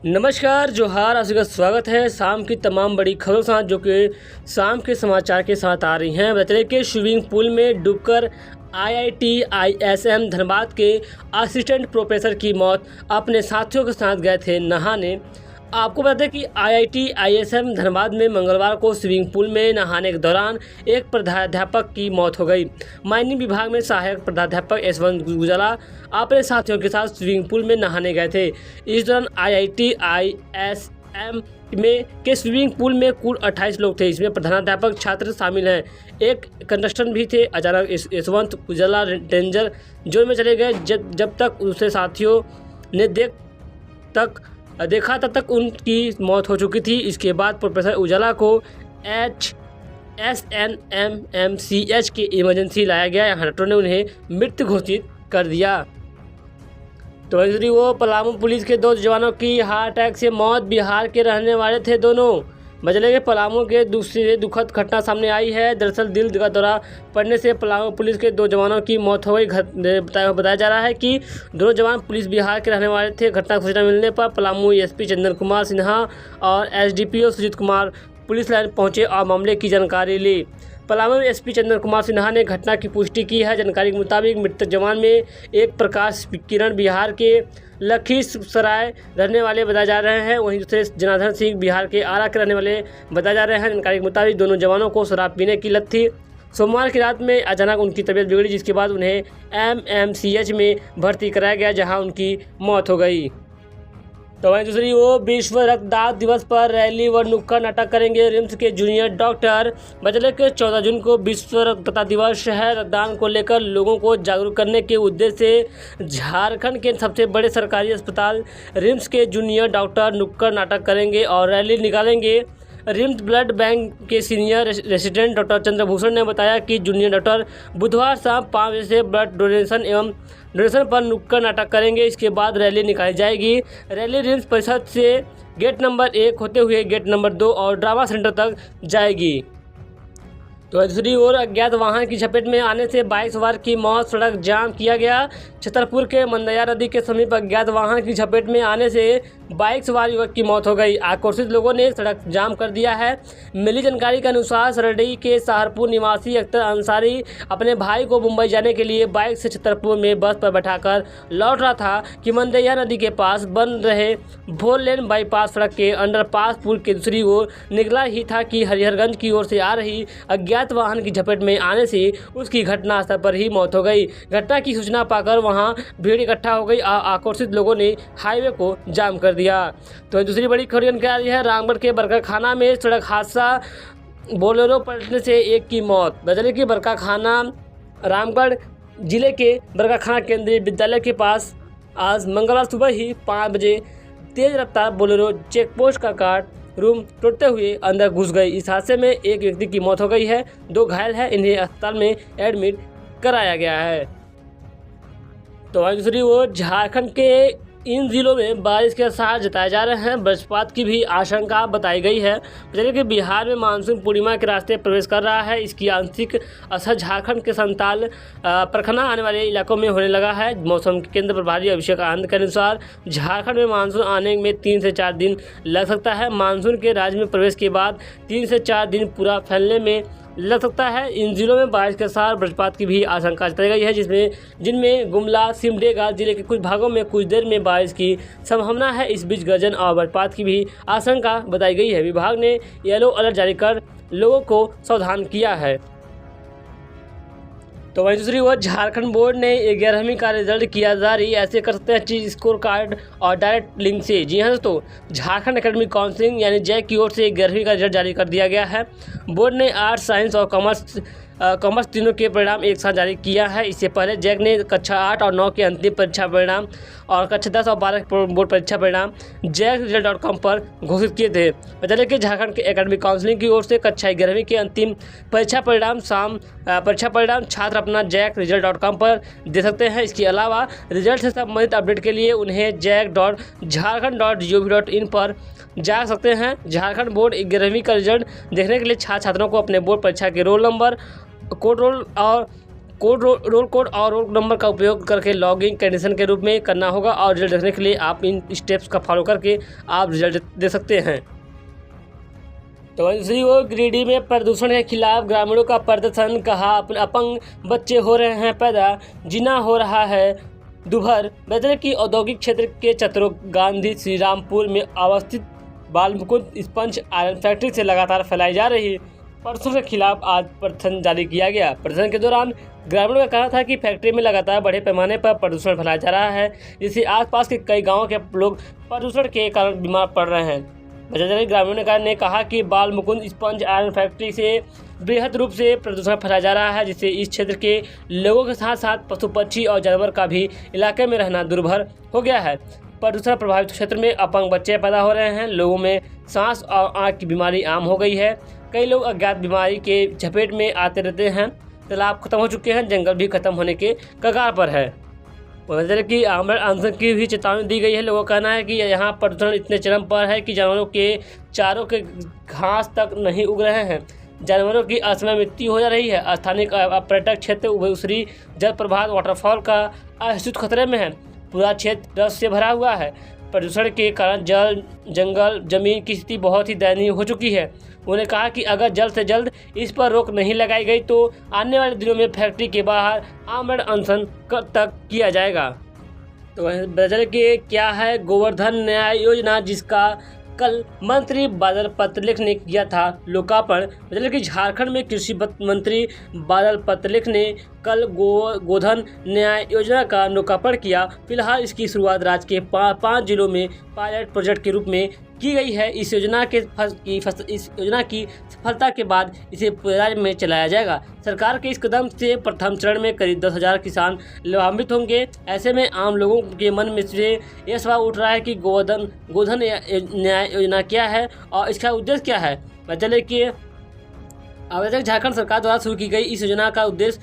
नमस्कार, जोहार, आप सभी का स्वागत है शाम की तमाम बड़ी खबरों के साथ, जो कि शाम के समाचार के साथ आ रही हैं। बता दें कि स्विमिंग पूल में डूबकर IIT-ISM धनबाद के असिस्टेंट प्रोफेसर की मौत। अपने साथियों के साथ गए थे नहाने। आपको बता दें कि IIT-ISM धनबाद में मंगलवार को स्विमिंग पूल में नहाने के दौरान एक प्रधानाध्यापक की मौत हो गई। माइनिंग विभाग में सहायक प्रधानाध्यापक यशवंत उजाला अपने साथियों के साथ स्विमिंग पूल में नहाने गए थे। इस दौरान IIT-ISM के स्विमिंग पूल में कुल 28 लोग थे। इसमें प्रधानाध्यापक, छात्र शामिल हैं, एक कंटेस्टेंट भी थे। अचानक यशवंत उजाला डेंजर जोन में चले गए। जब तक उसके साथियों ने देखा तब तक उनकी मौत हो चुकी थी। इसके बाद प्रोफेसर उजाला को SNMMCH के इमरजेंसी लाया गया। यहाँ डॉक्टरों ने उन्हें मृत घोषित कर दिया। तो दूसरी वो पलामू पुलिस के 2 जवानों की हार्ट अटैक से मौत। बिहार के रहने वाले थे दोनों। बजले के पलामू के दूसरी दुखद घटना सामने आई है। दरअसल दिल का दौरा पड़ने से पलामू पुलिस के 2 जवानों की मौत हो गई। बताया जा रहा है कि दोनों जवान पुलिस बिहार के रहने वाले थे। घटना की सूचना मिलने पर पलामू SP चंदन कुमार सिन्हा और SDPO Sujit Kumar police line पहुंचे और मामले की जानकारी ली। पलामू SP चंदन कुमार सिन्हा ने घटना की पुष्टि की है। जानकारी के मुताबिक मृतक जवान में एक प्रकाश किरण बिहार के लखीसराय रहने वाले बताए जा रहे हैं। वहीं दूसरे जनार्दन सिंह बिहार के आरा के रहने वाले बताए जा रहे हैं। जानकारी के मुताबिक दोनों जवानों को शराब पीने की लत थी। सोमवार की रात में अचानक उनकी तबीयत बिगड़ी, जिसके बाद उन्हें MMCH में भर्ती कराया गया, जहां उनकी मौत हो गई। तो वहीं दूसरी वो विश्व रक्तदान दिवस पर रैली व नुक्कड़ नाटक करेंगे रिम्स के जूनियर डॉक्टर। बजले के 14 जून को विश्व रक्तदाता दिवस है। रक्तदान को लेकर लोगों को जागरूक करने के उद्देश्य से झारखंड के सबसे बड़े सरकारी अस्पताल रिम्स के जूनियर डॉक्टर नुक्कड़ नाटक करेंगे और रैली निकालेंगे। रिम्स ब्लड बैंक के सीनियर रेसिडेंट डॉक्टर चंद्रभूषण ने बताया कि जूनियर डॉक्टर बुधवार शाम 5 बजे से ब्लड डोनेशन पर नुक्कड़ नाटक करेंगे। इसके बाद रैली निकाली जाएगी। रैली रिम्स परिसर से गेट नंबर 1 होते हुए गेट नंबर 2 और ड्रामा सेंटर तक जाएगी। तो दूसरी ओर अज्ञात वाहन की चपेट में आने से बाइक सवार की मौत, सड़क जाम किया गया। छतरपुर के मंदैया नदी के समीप अज्ञात वाहन की चपेट में आने से बाइक सवार युवक की मौत हो गई। आक्रोशित लोगों ने सड़क जाम कर दिया है। मिली जानकारी के अनुसार सरडई के सहारपुर निवासी अख्तर अंसारी अपने भाई को मुंबई जाने के लिए बाइक से छतरपुर में बस पर बैठाकर लौट रहा था कि मंदैया नदी के पास बन रहे 4 लेन बाईपास सड़क के अंडरपास पुल के दूसरी ओर निकला ही था कि हरिहरगंज की ओर से आ रही अज्ञात वाहन की झपेट में आने से उसकी घटनास्थल पर ही मौत हो गई। घटना की सूचना पाकर वहां भीड़ इकट्ठा हो गई। आक्रोशित लोगों ने हाईवे को जाम कर दिया। तो दूसरी बड़ी खबर जानकारी है, रामगढ़ के बरकाखाना में सड़क हादसा, बोलेरो पलटने से एक की मौत। बजले की बरकाखाना रामगढ़ जिले के बरकाखाना केंद्रीय विद्यालय के पास आज मंगलवार सुबह ही 5 बजे तेज रफ्तार बोलेरो चेकपोस्ट का कार्ड रूम तोड़ते हुए अंदर घुस गई। इस हादसे में एक व्यक्ति की मौत हो गई है, 2 घायल है। इन्हें अस्पताल में एडमिट कराया गया है। तो वहीं दूसरी ओर झारखंड के इन जिलों में बारिश के आसार जताए जा रहे हैं। वज्रपात की भी आशंका बताई गई है। जैसे कि बिहार में मानसून पूर्णिमा के रास्ते प्रवेश कर रहा है। इसकी आंशिक असर झारखंड के संताल परखना आने वाले इलाकों में होने लगा है। मौसम केंद्र प्रभारी अभिषेक आनंद के अनुसार झारखंड में मानसून आने में 3 से 4 दिन लग सकता है। मानसून के राज्य में प्रवेश के बाद 3 से 4 दिन पूरा फैलने में लग सकता है। इन जिलों में बारिश के साथ वज्रपात की भी आशंका जताई गई है, जिनमें गुमला, सिमडेगा जिले के कुछ भागों में कुछ देर में बारिश की संभावना है। इस बीच गर्जन और वज्रपात की भी आशंका बताई गई है। विभाग ने येलो अलर्ट जारी कर लोगों को सावधान किया है। तो वहीं दूसरी ओर झारखंड बोर्ड ने 11वीं का रिजल्ट किया जारी। ऐसे कर सकते हैं चीज स्कोर कार्ड और डायरेक्ट लिंक से। जी हाँ दोस्तों, झारखंड एकेडमिक काउंसिलिंग यानी जैक की ओर से 11वीं का रिजल्ट जारी कर दिया गया है। बोर्ड ने आर्ट्स, साइंस और कॉमर्स तीनों के परिणाम एक साथ जारी किया है। इससे पहले जैक ने कक्षा 8 और 9 के अंतिम परीक्षा परिणाम और कक्षा 10 और 12 के बोर्ड परीक्षा परिणाम JackResult.com पर घोषित किए थे। बता दें कि झारखंड के एकेडमिक काउंसिलिंग की ओर से कक्षा 11वीं के अंतिम परीक्षा परिणाम छात्र अपना JackResult.com पर दे सकते हैं। इसके अलावा रिजल्ट से संबंधित अपडेट के लिए उन्हें jack.jharkhand.gov.in पर जा सकते हैं। झारखंड बोर्ड 11वीं का रिजल्ट देखने के लिए छात्रों को अपने बोर्ड परीक्षा के रोल नंबर, कोड रोल और रोल कोड और रोल नंबर का उपयोग करके लॉगिंग कंडीशन के रूप में करना होगा और रिजल्ट देखने के लिए आप इन स्टेप्स का फॉलो करके आप रिजल्ट दे सकते हैं। तो दूसरी ओर गिरिडीह में प्रदूषण के खिलाफ ग्रामीणों का प्रदर्शन, कहा अपंग बच्चे हो रहे हैं पैदा, जीना हो रहा है दुभर। बेदरे की औद्योगिक क्षेत्र के चतुरो गांधी श्री रामपुर में अवस्थित बाल मुकुंद स्पंज आयरन फैक्ट्री से लगातार फैलाई जा रही प्रदूषण के खिलाफ आज प्रदर्शन जारी किया गया। प्रदर्शन के दौरान ग्रामीणों का कहना था कि फैक्ट्री में लगातार बड़े पैमाने पर प्रदूषण फैलाया जा रहा है, जिससे आसपास के कई गांवों के लोग प्रदूषण के कारण बीमार पड़ रहे हैं। बजाज ग्रामीणों ने कहा कि बाल मुकुंद स्पंज आयरन फैक्ट्री से बृहद रूप से प्रदूषण फैलाया जा रहा है, जिससे इस क्षेत्र के लोगों के साथ साथ पशु पक्षी और जानवर का भी इलाके में रहना दुर्भर हो गया है। प्रदूषण प्रभावित क्षेत्र में अपंग बच्चे पैदा हो रहे हैं, लोगों में सांस और आँख की बीमारी आम हो गई है। कई लोग अज्ञात बीमारी के चपेट में आते रहते हैं। तालाब खत्म हो चुके हैं, जंगल भी खत्म होने के कगार पर है। वजह की आमरण अनशन की भी चेतावनी दी गई है। लोगों का कहना है कि यहाँ प्रदूषण इतने चरम पर है कि जानवरों के चारों के घास तक नहीं उग रहे हैं, जानवरों की असमय मृत्यु हो जा रही है। स्थानीय पर्यटक क्षेत्र उसरी जल प्रभात वाटरफॉल का अस्तित्व खतरे में है। पूरा क्षेत्र रस से भरा हुआ है। प्रदूषण के कारण जल, जंगल, जमीन की स्थिति बहुत ही दयनीय हो चुकी है। उन्होंने कहा कि अगर जल्द से जल्द इस पर रोक नहीं लगाई गई तो आने वाले दिनों में फैक्ट्री के बाहर आमरण अनशन तक किया जाएगा। तो बजट के क्या है गोवर्धन न्याय योजना, जिसका कल मंत्री बादल पत्रलेख ने किया था लोकार्पण। मतलब कि झारखंड में कृषि मंत्री बादल पत्रलेख ने कल गोधन न्याय योजना का लोकार्पण किया। फिलहाल इसकी शुरुआत राज्य के 5 जिलों में पायलट प्रोजेक्ट के रूप में की गई है। इस योजना की सफलता के बाद इसे पूरे राज्य में चलाया जाएगा। सरकार के इस कदम से प्रथम चरण में करीब 10,000 किसान लाभान्वित होंगे। ऐसे में आम लोगों के मन में से यह सवाल उठ रहा है कि गोधन न्याय योजना क्या है और इसका उद्देश्य क्या है। चले कि आवेदक झारखंड सरकार द्वारा शुरू की गई इस योजना का उद्देश्य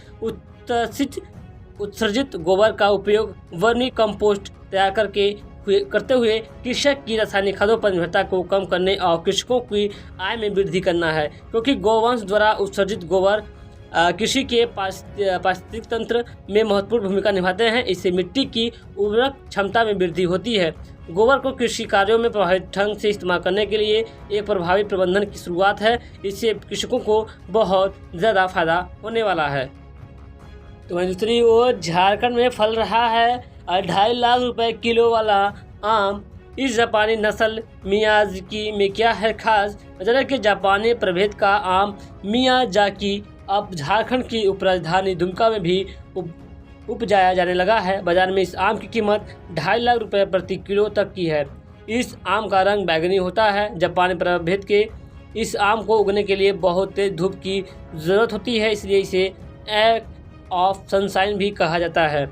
उत्सर्जित गोबर का उपयोग वर्मी कंपोस्ट तैयार करते हुए कृषक की रासायनिक खादों पर निर्भरता को कम करने और कृषकों की आय में वृद्धि करना है, क्योंकि गौवंश द्वारा उत्सर्जित गोबर कृषि के पारिस्थितिक तंत्र में महत्वपूर्ण भूमिका निभाते हैं। इससे मिट्टी की उर्वरक क्षमता में वृद्धि होती है। गोबर को कृषि कार्यों में प्रभावी ढंग से इस्तेमाल करने के लिए एक प्रभावी प्रबंधन की शुरुआत है। इससे कृषकों को बहुत ज़्यादा फायदा होने वाला है। तो दूसरी ओर झारखंड में फल रहा है 2.5 लाख रुपए किलो वाला आम। इस जापानी नस्ल मियाजाकी में क्या है खास? मतलब कि जापानी प्रभेद का आम मियाजाकी अब झारखंड की उपराजधानी दुमका में भी उपजाया जाने लगा है। बाजार में इस आम की कीमत 2.5 लाख रुपए प्रति किलो तक की है। इस आम का रंग बैगनी होता है। जापानी प्रभेद के इस आम को उगने के लिए बहुत तेज धूप की ज़रूरत होती है, इसलिए इसे एग ऑफ सनशाइन भी कहा जाता है।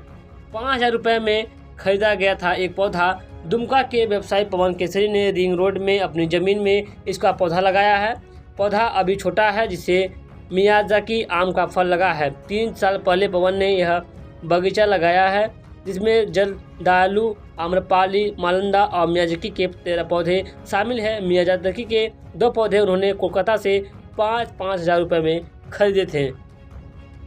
5,000 रुपये में खरीदा गया था एक पौधा। दुमका के व्यवसायी पवन केसरी ने रिंग रोड में अपनी ज़मीन में इसका पौधा लगाया है। पौधा अभी छोटा है, जिससे मियाजाकी आम का फल लगा है। 3 साल पहले पवन ने यह बगीचा लगाया है, जिसमें जरदालू, आम्रपाली, मालंदा और मियाजाकी के 13 पौधे शामिल हैं। मियाजाकी के 2 पौधे उन्होंने कोलकाता से 5,000 रुपये में खरीदे थे।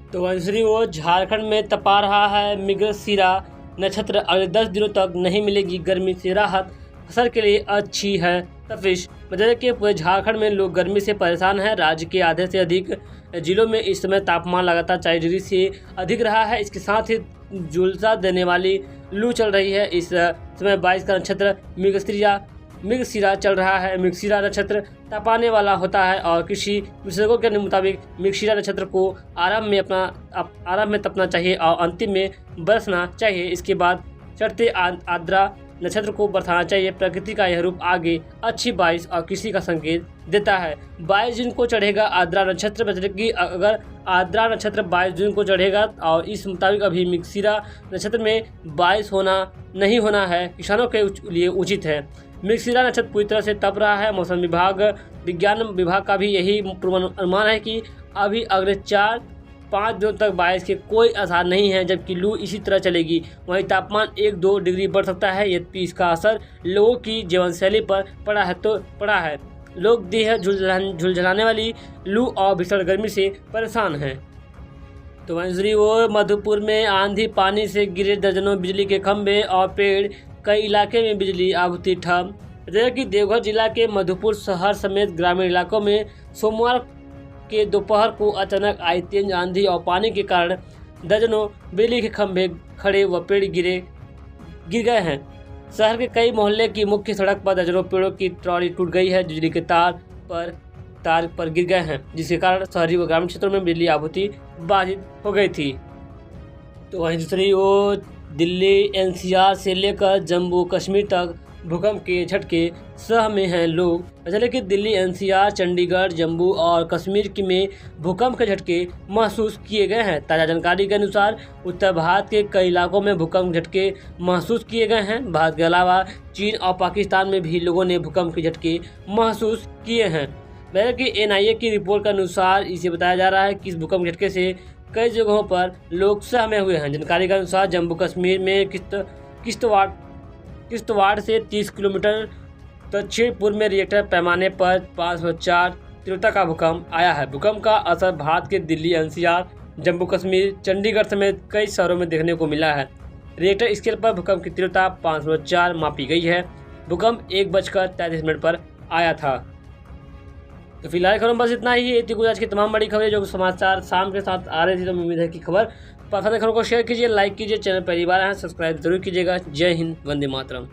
तो दूसरी ओर झारखंड में तपा रहा है मृगशिरा नक्षत्र। अगले 10 दिनों तक नहीं मिलेगी गर्मी से राहत, फसल के लिए अच्छी है तपिश। मतलब कि पूरे झारखंड में लोग गर्मी से परेशान हैं। राज्य के आधे से अधिक जिलों में इस समय तापमान लगातार 40 डिग्री से अधिक रहा है। इसके साथ ही झुलसा देने वाली लू चल रही है। इस समय 22 का नक्षत्र मृगशिरा चल रहा है। मृगशिरा नक्षत्र तपाने वाला होता है और कृषि विशेषज्ञों के मुताबिक मृगशिरा नक्षत्र को आरंभ में तपना चाहिए और अंतिम में बरसना चाहिए। इसके बाद चढ़ते आर्द्रा नक्षत्र को बरसाना चाहिए। प्रकृति का यह रूप आगे अच्छी बारिश और कृषि का संकेत देता है। 22 जून को चढ़ेगा आर्द्रा नक्षत्र। मतलब कि अगर आर्द्रा नक्षत्र 22 जून को चढ़ेगा और इस मुताबिक अभी मृगशिरा नक्षत्र में बारिश होना नहीं होना है, किसानों के लिए उचित है। मृगशिरा नक्षत्र पूरी तरह से तप रहा है। मौसम विज्ञान विभाग का भी यही पूर्वानुमान है कि अभी अगले 4-5 दिनों तक बारिश के कोई आसार नहीं है, जबकि लू इसी तरह चलेगी। वहीं तापमान 1-2 डिग्री बढ़ सकता है। यद्यपि इसका असर लोगों की जीवनशैली पर पड़ा है। लोग देह झुलझलाने वाली लू और भीषण गर्मी से परेशान हैं। तो वहीं दूसरी ओर मधुपुर में आंधी पानी से गिरे दर्जनों बिजली के खंभे और पेड़, कई इलाके में बिजली आपूर्ति ठप। जैसे कि देवघर जिला के मधुपुर शहर समेत ग्रामीण इलाकों में सोमवार के दोपहर को अचानक आई तेज आंधी और पानी के कारण दर्जनों बिजली के खंभे खड़े व पेड़ गिर गए हैं। शहर के कई मोहल्ले की मुख्य सड़क पर दर्जनों पेड़ों की ट्रॉली टूट गई है, बिजली के तार पर गिर गए हैं, जिसके कारण शहरी व ग्रामीण क्षेत्रों में बिजली आपूर्ति बाधित हो गई थी। तो वहीं दूसरी ओर दिल्ली एनसीआर से लेकर जम्मू कश्मीर तक भूकंप के झटके सह में हैं लोग। चले कि दिल्ली एनसीआर, चंडीगढ़, जम्मू और कश्मीर में भूकंप के झटके महसूस किए गए हैं। ताज़ा जानकारी के अनुसार उत्तर भारत के कई इलाकों में भूकंप के झटके महसूस किए गए हैं। भारत के अलावा चीन और पाकिस्तान में भी लोगों ने भूकंप के झटके महसूस किए हैं। वैसे कि एनआईए की रिपोर्ट के अनुसार इसे बताया जा रहा है कि इस भूकंप के झटके से कई जगहों पर लोग सहमे हुए हैं। जानकारी के अनुसार जम्मू कश्मीर में किश्तवाड़ से 30 किलोमीटर दक्षिण-पूर्व में रिएक्टर पैमाने पर 5.4 तीव्रता का भूकंप आया है। भूकंप का असर भारत के दिल्ली एनसीआर, जम्मू कश्मीर, चंडीगढ़ समेत कई शहरों में देखने को मिला है। रिएक्टर स्केल पर भूकंप की तीव्रता 5.4 मापी गई है। भूकंप 1:33 पर आया था। तो फिलहाल खबरों बस इतना ही। थी कुछ आज की तमाम बड़ी खबरें जो समाचार शाम के साथ आ रही थी, तो उम्मीद है कि खबर पसंद है खबरों को शेयर कीजिए, लाइक कीजिए, चैनल पहली बार आए सब्सक्राइब जरूर कीजिएगा। जय हिंद, वंदे मातरम।